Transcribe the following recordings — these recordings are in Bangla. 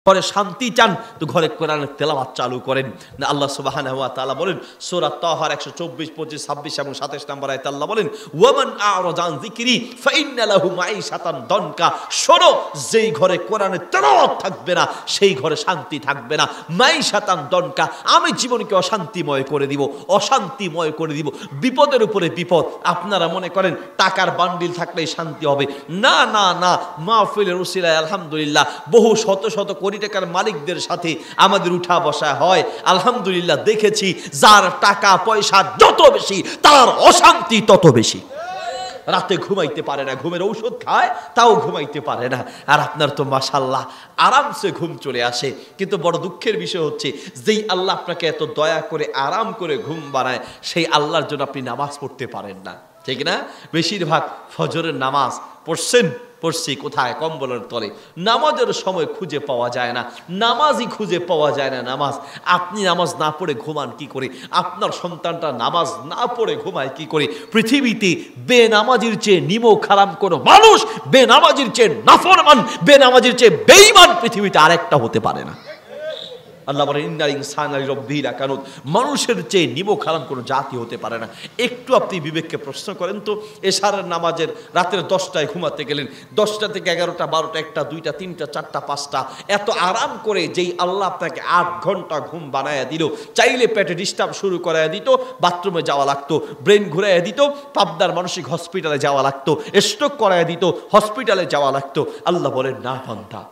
ঘরে শান্তি চান তো ঘরে কোরআনের তেলাওয়াত চালু করেন না। আল্লাহ সুবহানাহু ওয়া তাআলা বলেন সূরা তাহার 124, 25, 26 এবং 27 নম্বর আয়াতে আল্লাহ বলেন ওয়ামান আ'রাযা আন যিকরি ফাইন্না লাহু মাঈশাতান দনকা। শোনো, যেই ঘরে কোরআনের তেলাওয়াত থাকবে না সেই ঘরে শান্তি থাকবে না। মাঈশাতান দনকা, আমি জীবনকে অশান্তিময় করে দিব, অশান্তিময় করে দিব, বিপদের উপরে বিপদ। আপনারা মনে করেন টাকার বান্ডিল থাকলেই শান্তি হবে, না না না। মাহফিলের উসিলায় আলহামদুলিল্লাহ বহু শত শত কোটি টাকার মালিকদের সাথে আমাদের উঠা বসা হয়। আলহামদুলিল্লাহ দেখেছি যার টাকা পয়সা যত বেশি তার অশান্তি তত বেশি। রাতে ঘুমাইতে পারে না, ঘুমের ঔষধ খায় তাও ঘুমাইতে পারে না। আর আপনার তো মাশাআল্লাহ আরামসে ঘুম চলে আসে। কিন্তু বড় দুঃখের বিষয় হচ্ছে যেই আল্লাহ আপনাকে এত দয়া করে আরাম করে ঘুম বানায় সেই আল্লাহর জন্য আপনি নামাজ পড়তে পারেন না, ঠিক না? বেশিরভাগ ফজরের নামাজ পড়ছি কোথায়? কম্বলের তলে। নামাজের সময় খুঁজে পাওয়া যায় না, নামাজই খুঁজে পাওয়া যায় না। নামাজ, আপনি নামাজ না পড়ে ঘুমান কি করে? আপনার সন্তানটা নামাজ না পড়ে ঘুমায় কি করে? পৃথিবীতে বেনামাজির চেয়ে নিমক হারাম কোনো মানুষ, বেনামাজির চেয়ে নাফরমান, বেনামাজির চেয়ে বেঈমান পৃথিবীতে আরেকটা হতে পারে না। আল্লাহ বলেন ইন্নাল ইনসানা লিরাব্বিহি লাকানুত, মানুষের চেয়ে নিমক হারাম কোনো জাতি হতে পারে না। একটু আপনি বিবেককে প্রশ্ন করেন তো, এশারের নামাজের রাতের 10টায় ঘুমাতে গেলেন, 10টা থেকে 11টা, 12টা, 1টা, 2টা, 3টা, 4টা, 5টা, এত আরাম করে যেই আল্লাহ আপনাকে 8 ঘন্টা ঘুম বানায়া দিল, চাইলে পেটে ডিস্টার্ব শুরু করায়া দিত, বাথরুমে যাওয়া লাগতো, ব্রেন ঘুরাইয়া দিত, পাবনার মানসিক হসপিটালে যাওয়া লাগতো, স্ট্রোক করায়া দিত, হসপিটালে যাওয়া লাগতো। আল্লাহ বলেন না বান্দা,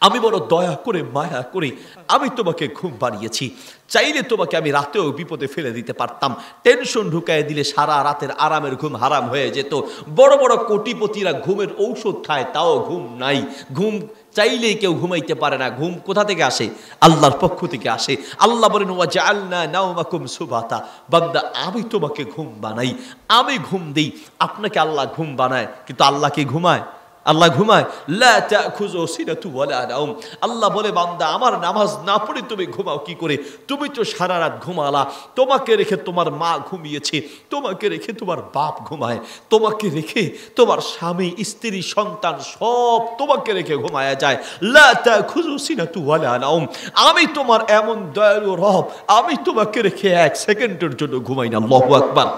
আমি বড় দয়া করে মায়া করে আমি তোমাকে ঘুম বানিয়েছি। চাইলে তোমাকে আমি রাতেও বিপদে ফেলে দিতে পারতাম, টেনশন ঢুকাই দিলে সারা রাতের আরামের ঘুম হারাম হয়ে যেত। বড় বড় কোটিপতিরা ঘুমের ঔষধ খায় তাও ঘুম নাই। ঘুম চাইলেই কেউ ঘুমাইতে পারে না। ঘুম কোথা থেকে আসে? আল্লাহর পক্ষ থেকে আসে। আল্লাহ বলেন ওয়া জাআলনা নাওমাকুম সুবাতা, বান্দা আমি তোমাকে ঘুম বানাই, আমি ঘুম দেই। আপনাকে আল্লাহ ঘুম বানায়, কিন্তু আল্লাহ কি ঘুমায়? আল্লাহ ঘুমায়? লা তাখুযু সিনাতু ওয়ালা নাওম। আল্লাহ বলে বান্দা আমার নামাজ না পড়ে তুমি ঘুমাও কি করে? তুমি তো সারা রাত ঘুমালা, তোমাকে রেখে তোমার মা ঘুমিয়েছে, তোমাকে রেখে তোমার বাপ ঘুমায়, তোমাকে রেখে তোমার স্বামী, স্ত্রী, সন্তান সব তোমাকে রেখে ঘুমায়া যায়। লা তাখুযু সিনাতু ওয়ালা নাওম। আমি তোমার এমন দয়ালু রব, আমি তোমাকে রেখে 1 সেকেন্ডের জন্য ঘুমাই না। আল্লাহু আকবার।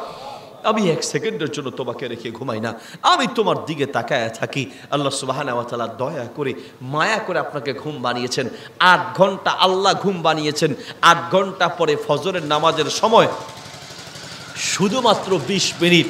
আমি 1 সেকেন্ডের জন্য তোমাকে রেখে ঘুমাই না, আমি তোমার দিকে তাকায় থাকি। আল্লাহ সুবহানাহু ওয়া তাআলা দয়া করে মায়া করে আপনাকে ঘুম বানিয়েছেন। 8 ঘন্টা আল্লাহ ঘুম বানিয়েছেন। 8 ঘন্টা পরে ফজরের নামাজের সময় শুধুমাত্র 20 মিনিট।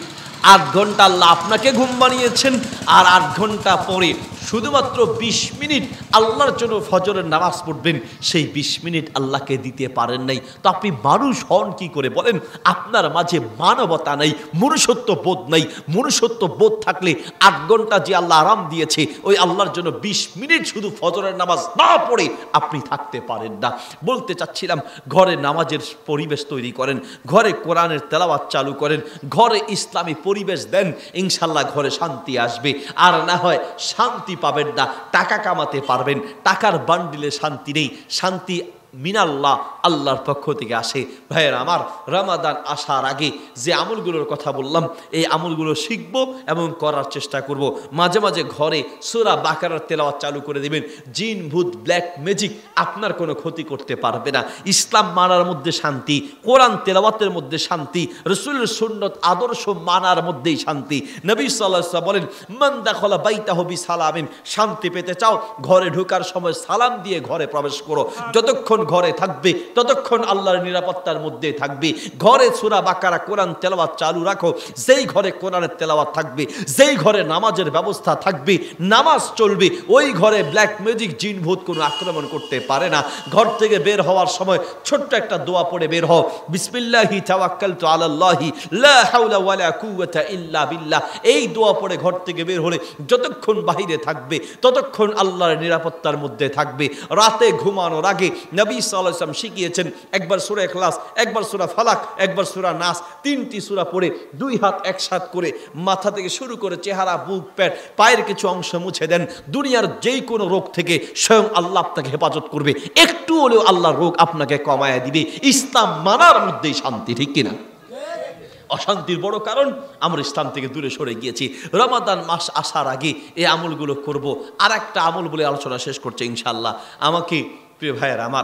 8 ঘন্টা আল্লাহ আপনাকে ঘুম বানিয়েছেন, আর 8 ঘন্টা পরে শুধুমাত্র 20 মিনিট আল্লাহর জন্য ফজরের নামাজ পড়বেন। সেই 20 মিনিট আল্লাহকে দিতে পারেন নাই, তো আপনি মানুষ হন কি করে বলেন? আপনার মাঝে মানবতা নাই, মনুষ্যত্ব বোধ নাই। মনুষ্যত্ব বোধ থাকলে 8 ঘন্টা যে আল্লাহ আরাম দিয়েছে ওই আল্লাহর জন্য 20 মিনিট শুধু ফজরের নামাজ না পড়ে আপনি থাকতে পারেন না। বলতে চাচ্ছিলাম, ঘরে নামাজের পরিবেশ তৈরি করেন, ঘরে কোরআনের তেলাওয়াত চালু করেন, ঘরে ইসলামী পরিবেশ দেন, ইনশাল্লাহ ঘরে শান্তি আসবে। আর না হয় শান্তি পাবেন না, টাকা কামাতে পারবেন, টাকার বান্ডিলে শান্তি নেই। শান্তি মিনাল্লাহ, আল্লাহর পক্ষ থেকে আসে। ভাইয়ের আমার, রমাদান আসার আগে যে আমলগুলোর কথা বললাম এই আমলগুলো শিখব এবং করার চেষ্টা করব। মাঝে মাঝে ঘরে সূরা বাকারার তেলাওয়াত চালু করে দিবেন। জিন, ভূত, ব্ল্যাক ম্যাজিক আপনার কোনো ক্ষতি করতে পারবে না। ইসলাম মানার মধ্যে শান্তি, কোরআন তেলাওয়াতের মধ্যে শান্তি, রাসূলের সুন্নাত আদর্শ মানার মধ্যেই শান্তি। নবী সাল্লাল্লাহু আলাইহি ওয়াসাল্লাম বলেন মান দাখালা বাইতাহু বিসালামিন, শান্তি পেতে চাও ঘরে ঢোকার সময় সালাম দিয়ে ঘরে প্রবেশ করো। যতক্ষণ ঘরে থাকবে ততক্ষণ আল্লাহর নিরাপত্তার মধ্যে থাকবে। ঘরে সূরা বাকারা কোরআন তেলাওয়াত চালু রাখো। যেই ঘরে কোরআনের তেলাওয়াত থাকবে, যেই ঘরে নামাজের ব্যবস্থা থাকবে, নামাজ চলবে, ওই ঘরে ব্ল্যাক ম্যাজিক, জিন, ভূত কোনো আক্রমণ করতে পারে না। ঘর থেকে বের হওয়ার সময় ছোট্ট একটা দোয়া পড়ে বের হও, বিসমিল্লাহি তাওয়াক্কালতু আলাল্লাহি লা হাওলা ওয়ালা কুওয়াতা ইল্লা বিল্লাহ। এই দোয়া পড়ে ঘর থেকে বের হলে যতক্ষণ বাহিরে থাকবে ততক্ষণ আল্লাহর নিরাপত্তার মধ্যে থাকবে। রাতে ঘুমানোর আগে নবী সাল্লাল্লাহু আলাইহি ওয়াসাল্লাম শিখিয়েছেন একবার সূরা ইখলাস, একবার সূরা ফালাক, একবার সূরা নাস, 3টি সূরা পড়ে 2 হাত একসাথ করে মাথা থেকে শুরু করে চেহারা, বুক, পেট, পায়ের কিছু অংশ মুছে দেন। দুনিয়ার যেই কোনো রোগ থেকে স্বয়ং আল্লাহ আপনাকে হেফাজত করবে। একটু হলেও আল্লাহর রোগ আপনাকে কমায় দিবে। ইসলাম মানার মধ্যেই শান্তি, ঠিক কিনা? অশান্তির বড় কারণ আমরা ইসলাম থেকে দূরে সরে গিয়েছি। রমাদান মাস আসার আগে এই আমলগুলো করব। আর একটা আমল বলে আলোচনা শেষ করছে ইনশাআল্লাহ। আমাকে প্রিয় ভাইয়ের আমার